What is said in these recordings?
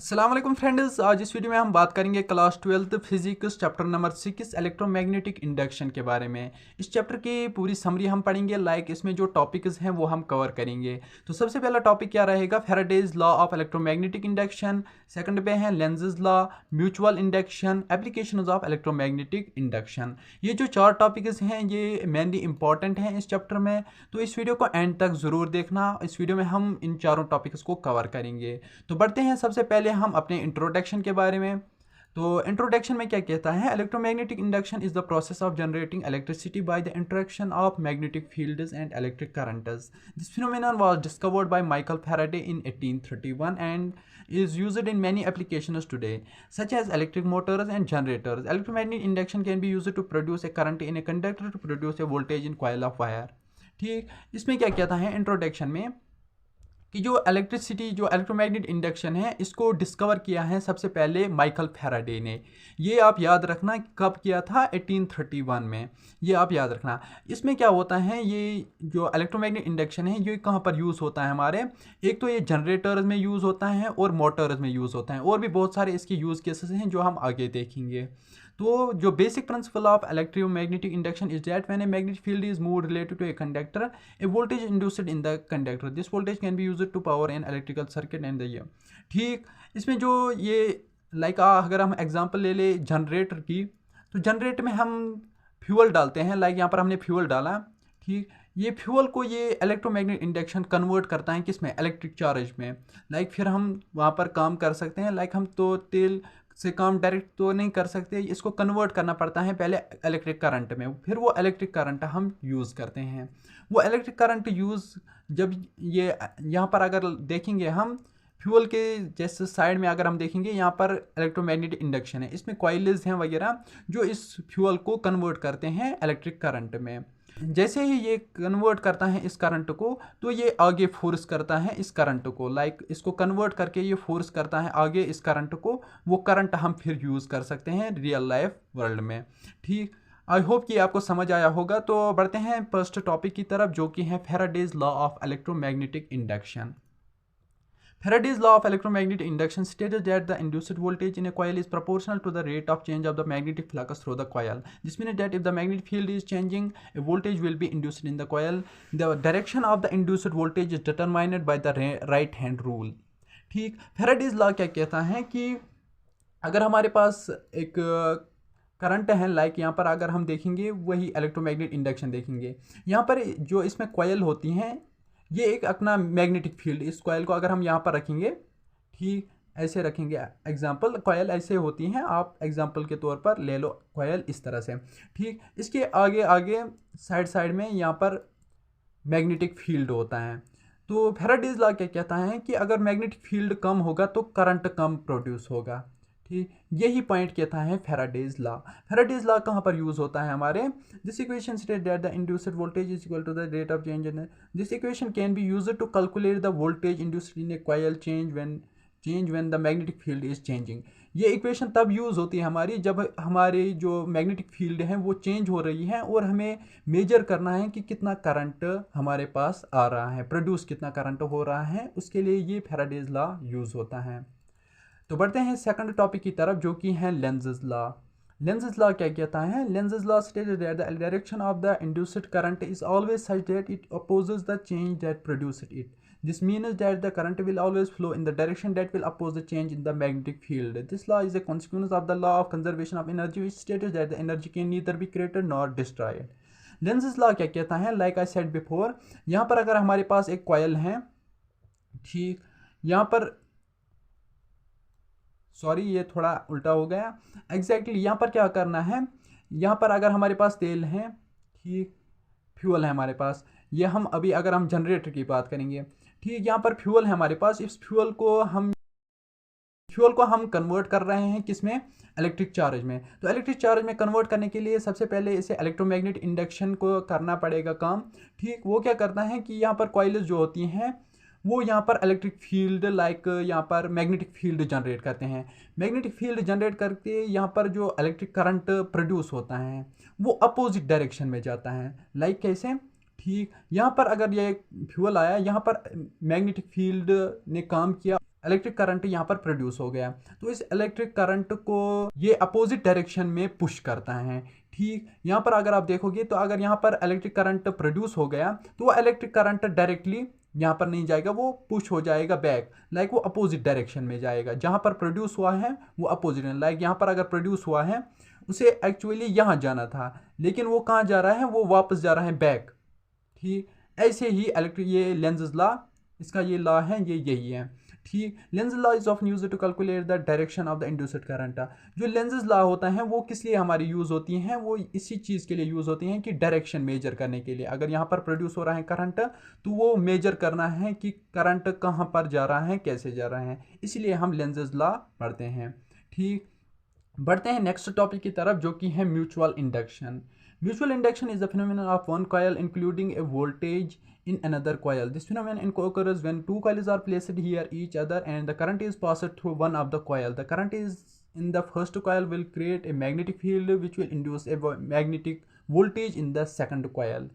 अस्सलाम वालेकुम फ्रेंड्स। आज इस वीडियो में हम बात करेंगे class 12 physics chapter number 6 electromagnetic induction के बारे में। इस चैप्टर की पूरी समरी हम पढ़ेंगे, इसमें जो टॉपिक्स हैं वो हम कवर करेंगे। तो सबसे पहला टॉपिक क्या रहेगा? Faraday's law of electromagnetic induction. Second पे है Lenz's law, mutual induction, applications of electromagnetic induction. ये जो चार टॉपिक्स हैं ये मेनली इंपॉर्टेंट हैं इस चैप्टर में, तो इस वीडियो को एंड तक ज़रूर देखना। इस वीडियो में हम इन चारों टॉपिक्स को कवर करेंगे। तो बढ़ते हैं सबसे पहले हम अपने इंट्रोडक्शन के बारे में। तो इंट्रोडक्शन में क्या कहता है? Electromagnetic induction is the process of generating electricity by the interaction of magnetic fields and electric currents. This phenomenon was discovered by Michael Faraday in 1831 and is used in many applications today, such as electric motors and generators. Electromagnetic induction can be used to produce a current in a conductor to produce a voltage in coil of wire. ठीक, इसमें क्या कहता है introduction में कि जो electromagnetic induction है इसको डिस्कवर किया है सबसे पहले माइकल फैराडे ने। ये आप याद रखना कब किया था? 1831 में। ये आप याद रखना। इसमें क्या होता है, ये जो इलेक्ट्रोमैग्नेटिक इंडक्शन है ये कहाँ पर यूज़ होता है हमारे? एक तो ये जनरेटर्स में यूज़ होता है और मोटर्स में यूज़ होता है, और भी बहुत सारे इसके यूज़ केसेस हैं जो हम आगे देखेंगे। तो जो basic principle of electromagnetic induction is that when a magnetic field is move related to a conductor, a voltage induced in the conductor. This voltage can be used to power an electrical circuit and the year. ठीक, इसमें जो ये अगर हम example ले ले generator की, तो जनरेटर में हम फ्यूल डालते हैं। यहाँ पर हमने फ्यूल डाला। ठीक, ये फ्यूल को ये इलेक्ट्रोमैग्नेटिक इंडक्शन कन्वर्ट करता है किस में? इलेक्ट्रिक चार्ज में। फिर हम वहाँ पर काम कर सकते हैं। हम तो तेल से काम डायरेक्ट तो नहीं कर सकते, इसको कन्वर्ट करना पड़ता है पहले इलेक्ट्रिक करंट में, फिर वो इलेक्ट्रिक करंट हम यूज़ करते हैं। वो इलेक्ट्रिक करंट यूज़ जब ये यहाँ पर अगर देखेंगे हम फ्यूल के जैसे साइड में अगर हम देखेंगे, यहाँ पर इलेक्ट्रोमैग्नेटिक इंडक्शन है, इसमें कॉइल्स हैं वगैरह जो इस फ्यूल को कन्वर्ट करते हैं इलेक्ट्रिक करंट में। जैसे ही ये कन्वर्ट करता है इस करंट को, तो ये आगे फोर्स करता है इस करंट को। इसको कन्वर्ट करके ये फोर्स करता है आगे इस करंट को। वो करंट हम फिर यूज़ कर सकते हैं रियल लाइफ वर्ल्ड में। ठीक, आई होप कि आपको समझ आया होगा। तो बढ़ते हैं फर्स्ट टॉपिक की तरफ, जो कि है Faraday's law of electromagnetic induction. Faraday's law of electromagnetic induction stated that the induced voltage in a coil is proportional to the rate of change of the magnetic flux through the coil. This means that if the magnetic field is changing, a voltage will be induced in the coil. The direction of the induced voltage is determined by the right hand rule. ठीक, Faraday's law क्या कहता है कि अगर हमारे पास एक current है, यहाँ पर अगर हम देखेंगे वही इलेक्ट्रोमैग्नेटिक इंडक्शन देखेंगे, यहाँ पर जो इसमें कॉइल होती हैं ये एक अपना मैग्नेटिक फील्ड, इस कॉयल को अगर हम यहाँ पर रखेंगे, ठीक ऐसे रखेंगे, एग्जांपल कॉयल ऐसे होती हैं, आप एग्जांपल के तौर पर ले लो कॉयल इस तरह से। ठीक, इसके आगे आगे साइड में यहाँ पर मैग्नेटिक फील्ड होता है। तो फैराडेज लॉ क्या कहता है कि अगर मैग्नेटिक फील्ड कम होगा तो करंट कम प्रोड्यूस होगा। ठीक, यही पॉइंट कहता है फैराडेज लॉ। फैराडेज लॉ कहाँ पर यूज़ होता है हमारे? This equation state that the induced voltage is equal to the rate of change in this equation can be used to calculate the voltage induced in a coil change when the magnetic field is changing. ये equation तब use होती है हमारी जब हमारी जो magnetic field है वो चेंज हो रही है और हमें मेजर करना है कि कितना करंट हमारे पास आ रहा है, प्रोड्यूस कितना करंट हो रहा है, उसके लिए ये फैराडेज लॉ यूज़ होता है। तो बढ़ते हैं सेकंड टॉपिक की तरफ, जो कि है लेंज़ेस लॉ। लेंज़ेस लॉ क्या कहता है? Lenz's law states that the direction of the induced current is always such that it opposes the change that produced it. This means that the current will always flow in the direction that will oppose the change in the magnetic field. This law is a consequence of the law of conservation of energy, which states that the energy can neither be created nor destroyed. Lenz's law क्या कहता है? Like I said before, यहाँ पर अगर हमारे पास एक coil है, ठीक, यहाँ पर सॉरी ये थोड़ा उल्टा हो गया। एग्जैक्टली यहाँ पर क्या करना है, यहाँ पर अगर हमारे पास तेल है, ठीक, फ्यूल है हमारे पास, ये हम अभी अगर हम जनरेटर की बात करेंगे, ठीक, यहाँ पर फ्यूल है हमारे पास, इस फ्यूल को हम कन्वर्ट कर रहे हैं किस में? इलेक्ट्रिक चार्ज में। तो इलेक्ट्रिक चार्ज में कन्वर्ट करने के लिए सबसे पहले इसे इलेक्ट्रोमैग्नेटिक इंडक्शन को करना पड़ेगा काम। ठीक, वो क्या करता है कि यहाँ पर कॉइल्स जो होती हैं वो यहाँ पर इलेक्ट्रिक फील्ड यहाँ पर मैग्नेटिक फील्ड जनरेट करते हैं। मैग्नेटिक फील्ड जनरेट करके यहाँ पर जो इलेक्ट्रिक करंट प्रोड्यूस होता है वो अपोजिट डायरेक्शन में जाता है। कैसे? ठीक, यहाँ पर अगर ये फ्यूल आया, यहाँ पर मैग्नेटिक फील्ड ने काम किया इलेक्ट्रिक करंट यहाँ पर प्रोड्यूस हो गया। तो इस इलेक्ट्रिक करंट को ये अपोजिट डायरेक्शन में पुश करता है। ठीक, यहाँ पर अगर आप देखोगे तो अगर यहाँ पर इलेक्ट्रिक करंट प्रोड्यूस हो गया तो वो इलेक्ट्रिक करंट डायरेक्टली यहाँ पर नहीं जाएगा, वो पुश हो जाएगा बैक, लाइक वो अपोजिट डायरेक्शन में जाएगा। जहाँ पर प्रोड्यूस हुआ है वो अपोजिट है, लाइक यहाँ पर अगर प्रोड्यूस हुआ है उसे एक्चुअली यहाँ जाना था, लेकिन वो कहाँ जा रहा है, वो वापस जा रहा है बैक। ठीक, ऐसे ही इलेक्ट्रिक ये लेंज़ लॉ, इसका ये लॉ है, ये यही है। ठीक, Lenz law is of use to calculate the direction of the induced current. जो लेंजेस लॉ होता है वो किस लिए हमारी यूज़ होती हैं, वो इसी चीज़ के लिए यूज़ होती हैं कि डायरेक्शन मेजर करने के लिए। अगर यहाँ पर प्रोड्यूस हो रहा है करंट तो वो मेजर करना है कि करंट कहाँ पर जा रहा है, कैसे जा रहा है, इसलिए हम लेंजेस लॉ पढ़ते हैं। ठीक, बढ़ते हैं नेक्स्ट टॉपिक की तरफ जो कि है mutual induction. Mutual induction is the phenomenon of one coil including a voltage in another coil. This phenomenon occurs when two coils are placed near each other and the current is passed through one of the coil. The current is in the first coil will create a magnetic field which will induce a magnetic voltage in the second coil.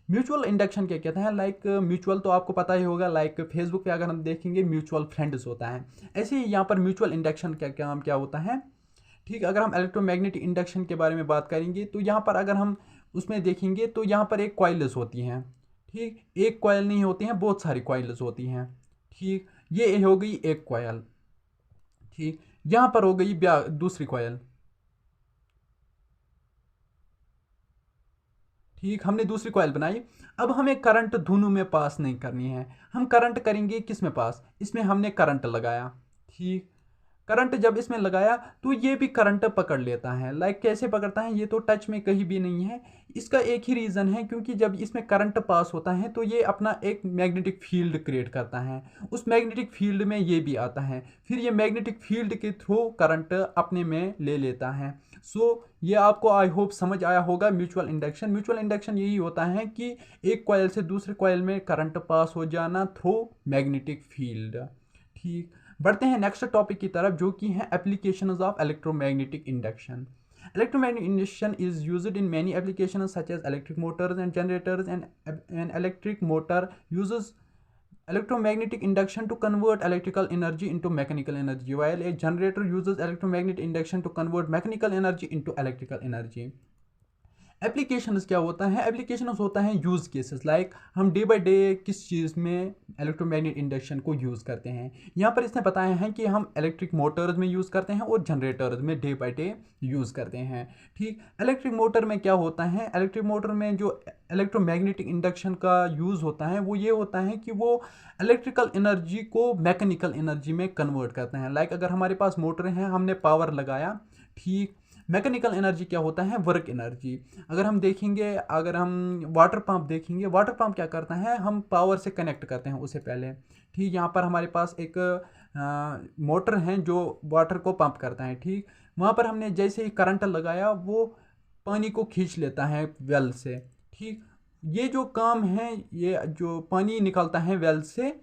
Mutual induction क्या कहते हैं, like mutual तो आपको पता ही होगा, like Facebook पे अगर हम देखेंगे म्यूचुअल फ्रेंड्स होता है, ऐसे ही यहाँ पर म्यूचुअल इंडक्शन का काम क्या होता है। ठीक, अगर हम इलेक्ट्रोमैग्नेटिक इंडक्शन के बारे में बात करेंगे तो यहाँ पर अगर हम उसमें देखेंगे तो यहाँ पर एक कॉइल्स होती हैं। ठीक, एक कॉइल नहीं होती हैं, बहुत सारी कॉइल्स होती हैं। ठीक, ये हो गई एक कॉइल। ठीक, यहाँ पर हो गई दूसरी कॉइल। ठीक, हमने दूसरी कॉइल बनाई। अब हमें करंट दोनों में पास नहीं करनी है, हम करंट करेंगे किस में पास, इसमें हमने करंट लगाया। ठीक, करंट जब इसमें लगाया तो ये भी करंट पकड़ लेता है, लाइक कैसे पकड़ता है, ये तो टच में कहीं भी नहीं है। इसका एक ही रीज़न है, क्योंकि जब इसमें करंट पास होता है तो ये अपना एक मैग्नेटिक फील्ड क्रिएट करता है, उस मैग्नेटिक फील्ड में ये भी आता है, फिर ये मैग्नेटिक फील्ड के थ्रू करंट अपने में ले लेता है। ये आपको आई होप समझ आया होगा म्यूचुअल इंडक्शन। म्यूचुअल इंडक्शन यही होता है कि एक कॉइल से दूसरे कॉइल में करंट पास हो जाना थ्रू मैग्नेटिक फील्ड। ठीक, बढ़ते हैं नेक्स्ट टॉपिक की तरफ जो कि है applications of electromagnetic induction. Electromagnetic induction is used in many applications such as electric motors and generators, and an electric motor uses electromagnetic induction to convert electrical energy into mechanical energy, while a generator uses electromagnetic induction to convert mechanical energy into electrical energy. Applications क्या होता है, applications होता है use cases, like हम day by day किस चीज़ में electromagnetic induction को use करते हैं। यहाँ पर इसने बताया है कि हम इलेक्ट्रिक मोटर्स में यूज़ करते हैं और जनरेटर्स में डे बाय डे यूज़ करते हैं। ठीक, इलेक्ट्रिक मोटर में क्या होता है, इलेक्ट्रिक मोटर में जो इलेक्ट्रोमैग्नेटिक इंडक्शन का यूज़ होता है वो ये होता है कि वो इलेक्ट्रिकल एनर्जी को मैकेनिकल एनर्जी में कन्वर्ट करते हैं। लाइक अगर हमारे पास मोटर है, हमने पावर लगाया। ठीक, मैकेनिकल एनर्जी क्या होता है, वर्क एनर्जी। अगर हम देखेंगे, अगर हम वाटर पंप देखेंगे, वाटर पंप क्या करता है, हम पावर से कनेक्ट करते हैं उससे पहले। ठीक, यहाँ पर हमारे पास एक मोटर है जो वाटर को पंप करता है। ठीक, वहाँ पर हमने जैसे ही करंट लगाया वो पानी को खींच लेता है वेल से। ठीक, ये जो काम है, ये जो पानी निकलता है वेल से,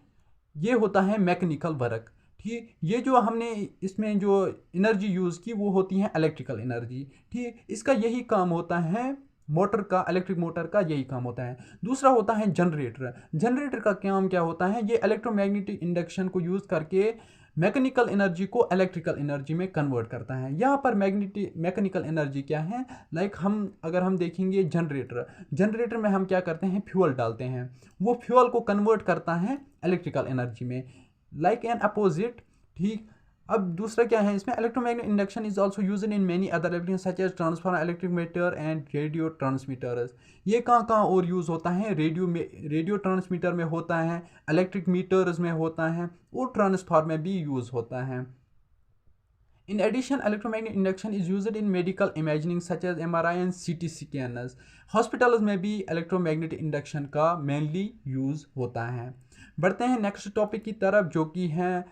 ये होता है मैकेनिकल वर्क। ठीक, ये जो हमने इसमें जो एनर्जी यूज़ की वो होती है इलेक्ट्रिकल एनर्जी। ठीक, इसका यही काम होता है, मोटर का, इलेक्ट्रिक मोटर का यही काम होता है। दूसरा होता है जनरेटर। जनरेटर का काम क्या होता है, ये इलेक्ट्रोमैग्नेटिक इंडक्शन को यूज़ करके मैकेनिकल एनर्जी को इलेक्ट्रिकल एनर्जी में कन्वर्ट करता है। यहाँ पर मैकेनिकल एनर्जी क्या है, लाइक अगर हम देखेंगे जनरेटर में हम क्या करते हैं, फ्यूल डालते हैं, वो फ्यूल को कन्वर्ट करता है इलेक्ट्रिकल एनर्जी में, लाइक एन अपोजिट। ठीक, अब दूसरा क्या है इसमें, electromagnetic induction is also use in many other application such as transformer, electric meter and radio transmitters. ये कहाँ और यूज़ होता है, रेडियो ट्रांसमीटर में होता है, इलेक्ट्रिक मीटर्स में होता है और ट्रांसफार्मर में भी यूज़ होता है। In addition, electromagnetic induction is used in medical imaging such as MRI and CT scanners. Hospitals में भी इलेक्ट्रोमैग्नेटिक इंडक्शन का मेनली यूज़ होता है। बढ़ते हैं नेक्स्ट टॉपिक की तरफ जो कि है,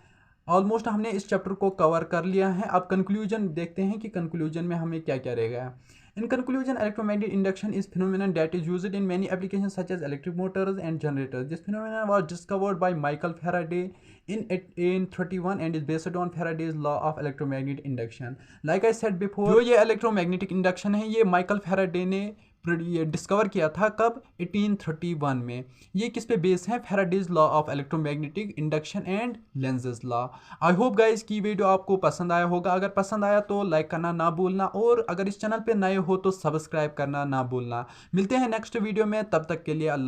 ऑलमोस्ट हमने इस चैप्टर को कवर कर लिया है। अब कंक्लूजन देखते हैं कि कंक्लूजन में हमें क्या क्या रहेगा। In conclusion, electromagnetic induction is phenomenon that is used in many applications such as electric motors and generators. This phenomenon was discovered by Michael Faraday in 1831 and is based on Faraday's law of electromagnetic induction. Like I said before, जो ये electromagnetic induction है ये Michael Faraday ने ये discover किया था कब, 1831 में। ये किस पे बेस है, Faraday's law of electromagnetic induction and Lenz's law. I hope guys की वीडियो आपको पसंद आया होगा। अगर पसंद आया तो लाइक करना ना भूलना, और अगर इस चैनल पे नए हो तो सब्सक्राइब करना ना भूलना। मिलते हैं नेक्स्ट वीडियो में, तब तक के लिए अल्लाह।